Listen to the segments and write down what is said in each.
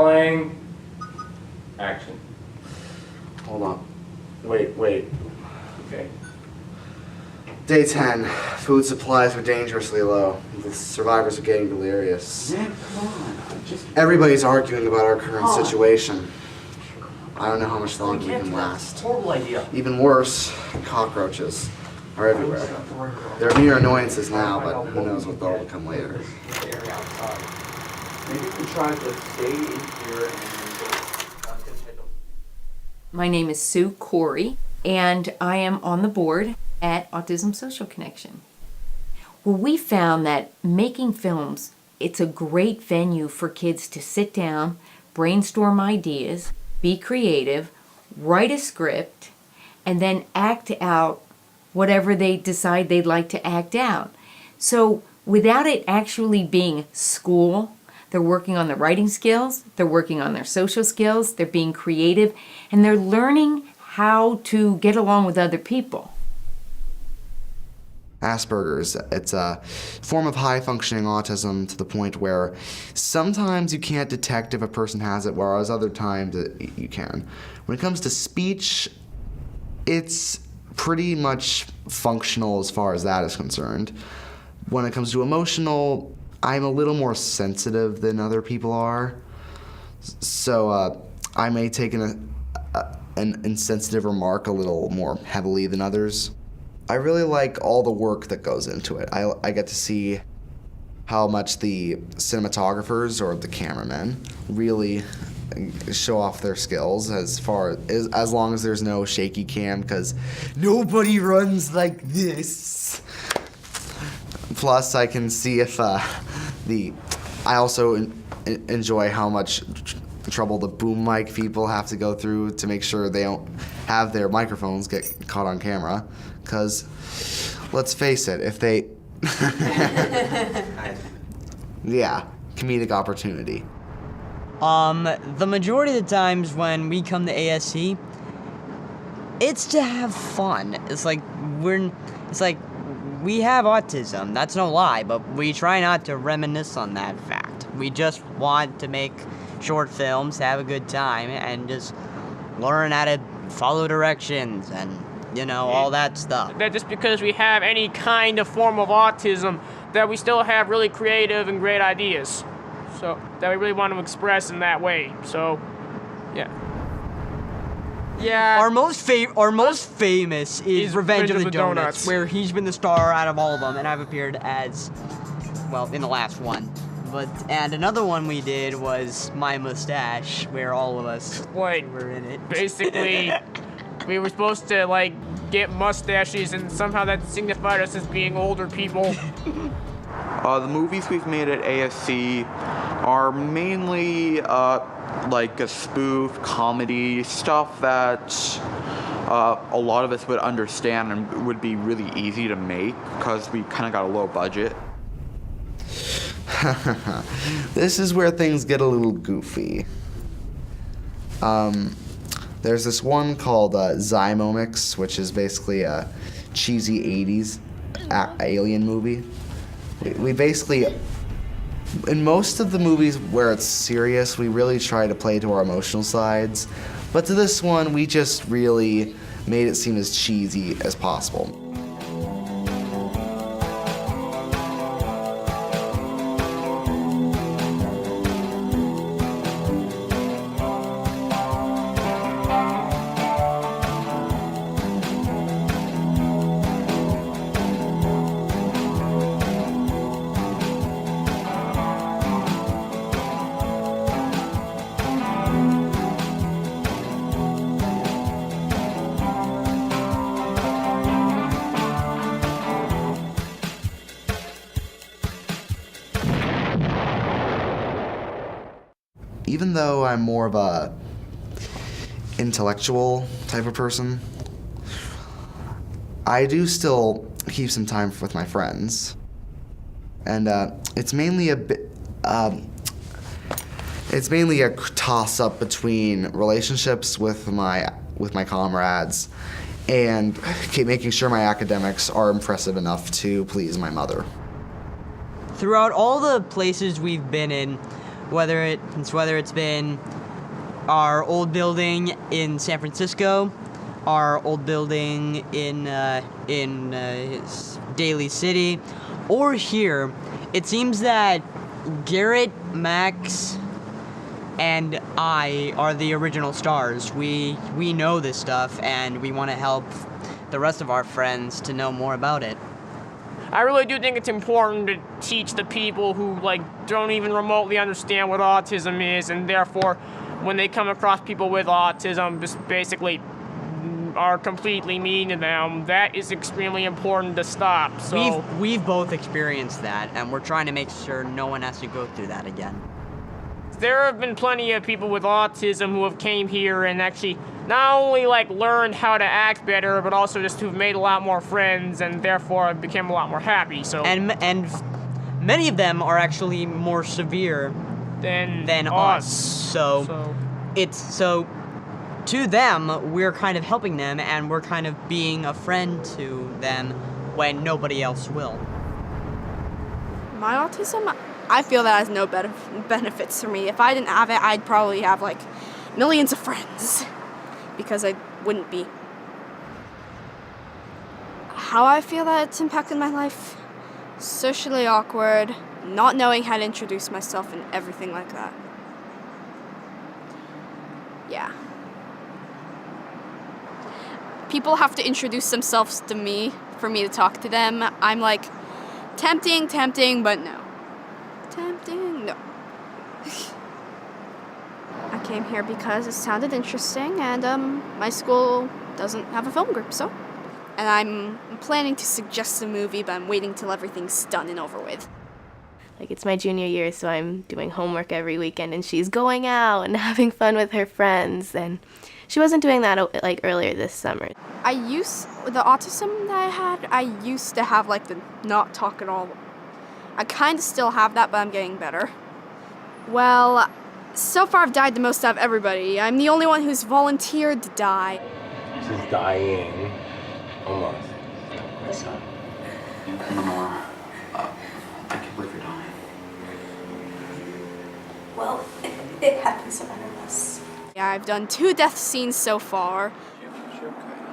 Rolling. Action. Hold on. Wait. Okay. Day 10. Food supplies were dangerously low. The survivors are getting delirious. Man, come on. Everybody's arguing about our current situation. I don't know how much longer we can last. Horrible idea. Even worse, cockroaches are everywhere. They're mere annoyances now, but who knows what they'll become later. Maybe you can try to stay in here and My name is Sue Corey, and I am on the board at Autism Social Connection. Well, we found that making films, it's a great venue for kids to sit down, brainstorm ideas, be creative, write a script, and then act out whatever they decide they'd like to act out. So without it actually being school, they're working on their writing skills, they're working on their social skills, they're being creative, and they're learning how to get along with other people. Asperger's, it's a form of high-functioning autism to the point where sometimes you can't detect if a person has it, whereas other times you can. When it comes to speech, it's pretty much functional as far as that is concerned. When it comes to emotional, I'm a little more sensitive than other people are, so I may take an insensitive remark a little more heavily than others. I really like all the work that goes into it. I get to see how much the cinematographers or the cameramen really show off their skills as long as there's no shaky cam, because nobody runs like this. Plus, I can see if I also enjoy how much trouble the boom mic people have to go through to make sure they don't have their microphones get caught on camera. Because, let's face it, if they... Yeah, comedic opportunity. The majority of the times when we come to ASC, it's to have fun. It's like we have autism, that's no lie, but we try not to reminisce on that fact. We just want to make short films, have a good time, and just learn how to follow directions and, you know, all that stuff. That just because we have any kind of form of autism, that we still have really creative and great ideas. So, that we really want to express in that way. So, yeah. Yeah. Our most famous is Revenge of the Donuts, where he's been the star out of all of them, and I've appeared as, well, in the last one. And another one we did was My Mustache, where all of us were in it. Basically, we were supposed to, like, get mustaches, and somehow that signified us as being older people. The movies we've made at ASC are mainly like a spoof, comedy, stuff that a lot of us would understand and would be really easy to make because we kind of got a low budget. This is where things get a little goofy. There's this one called Zymomics, which is basically a cheesy 80s alien movie. We basically, in most of the movies where it's serious, we really try to play to our emotional sides. But to this one, we just really made it seem as cheesy as possible. Even though I'm more of a intellectual type of person, I do still keep some time with my friends. And it's mainly a toss-up between relationships with my comrades and making sure my academics are impressive enough to please my mother. Throughout all the places we've been in, whether it's been our old building in San Francisco, our old building in Daly City, or here. It seems that Garrett, Max, and I are the original stars. We know this stuff, and we want to help the rest of our friends to know more about it. I really do think it's important to teach the people who don't even remotely understand what autism is, and therefore, when they come across people with autism, just basically are completely mean to them. That is extremely important to stop. So we've both experienced that, and we're trying to make sure no one has to go through that again. There have been plenty of people with autism who have came here and actually not only learned how to act better, but also just who've made a lot more friends and therefore became a lot more happy. So and many of them are actually more severe than us. So to them, we're kind of helping them, and we're kind of being a friend to them when nobody else will. My autism, I feel that has no benefits for me. If I didn't have it, I'd probably have millions of friends, because I wouldn't be. How I feel that it's impacted my life? Socially awkward, not knowing how to introduce myself and everything like that. Yeah. People have to introduce themselves to me for me to talk to them. I'm tempting, but no. Tempting, no. I came here because it sounded interesting, and my school doesn't have a film group, so. And I'm planning to suggest a movie, but I'm waiting till everything's done and over with. It's my junior year, so I'm doing homework every weekend, and she's going out and having fun with her friends, and she wasn't doing that earlier this summer. The autism that I had, I used to have the not talk at all. I kind of still have that, but I'm getting better. Well, so far I've died the most out of everybody. I'm the only one who's volunteered to die. She's dying. Almost. Lenore, I can't believe you're dying. Well, it happens to none of us. Yeah, I've done 2 death scenes so far.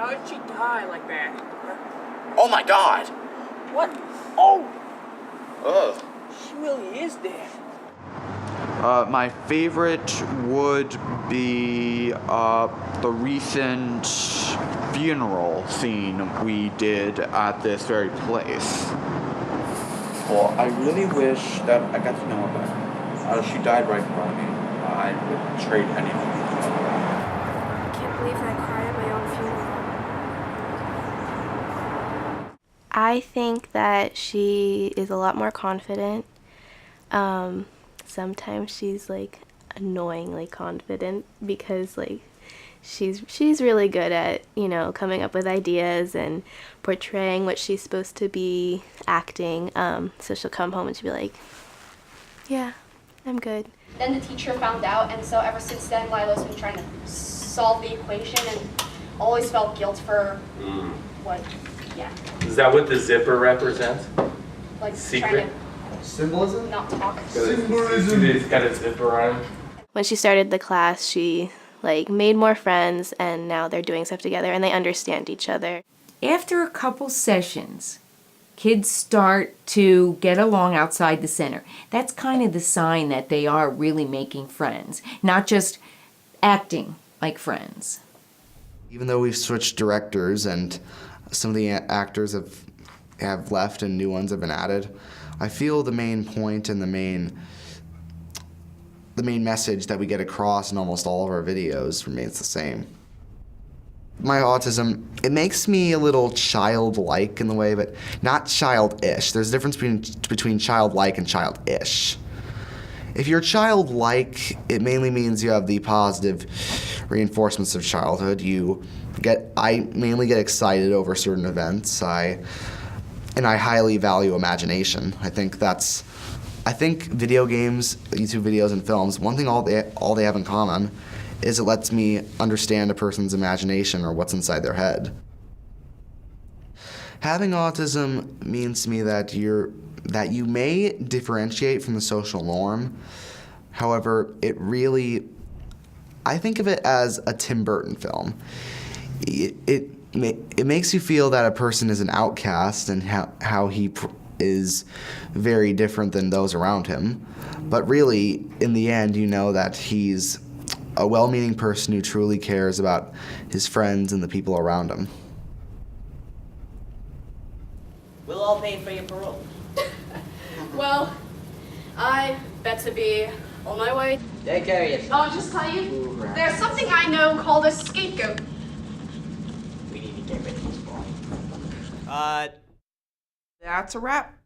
how did she die like that? Oh my god! What? Oh! Ugh. She really is dead. My favorite would be the recent funeral scene we did at this very place. Well, I really wish that I got to know her better. She died right in front of me. I would trade anything. I can't believe I cried at my own funeral. I think that she is a lot more confident. Sometimes she's annoyingly confident because she's really good at, coming up with ideas and portraying what she's supposed to be acting. So she'll come home and she'll be like, yeah, I'm good. Then the teacher found out, and so ever since then, Lilo's been trying to solve the equation and always felt guilt for Is that what the zipper represents? Secret? trying Symbolism? to not talk. Symbolism. It's got a zipper on it. When she started the class, she made more friends, and now they're doing stuff together and they understand each other. After a couple sessions, kids start to get along outside the center. That's kind of the sign that they are really making friends, not just acting like friends. Even though we've switched directors and some of the actors have left and new ones have been added, I feel the main point and the main message that we get across in almost all of our videos remains the same. My autism, it makes me a little childlike in the way, but not childish. There's a difference between childlike and childish. If you're childlike, it mainly means you have the positive reinforcements of childhood. I mainly get excited over certain events. And I highly value imagination. I think video games, YouTube videos, and films, one thing all they have in common is it lets me understand a person's imagination or what's inside their head. Having autism means to me that you may differentiate from the social norm. However, I think of it as a Tim Burton film. It makes you feel that a person is an outcast and how he is very different than those around him. But really, in the end, you know that he's a well-meaning person who truly cares about his friends and the people around him. We'll all pay for your parole. Well, I bet to be on my way. Take care of yourself. I'll just tell you, there's something I know called a scapegoat. We need to get rid of this boy. That's a wrap.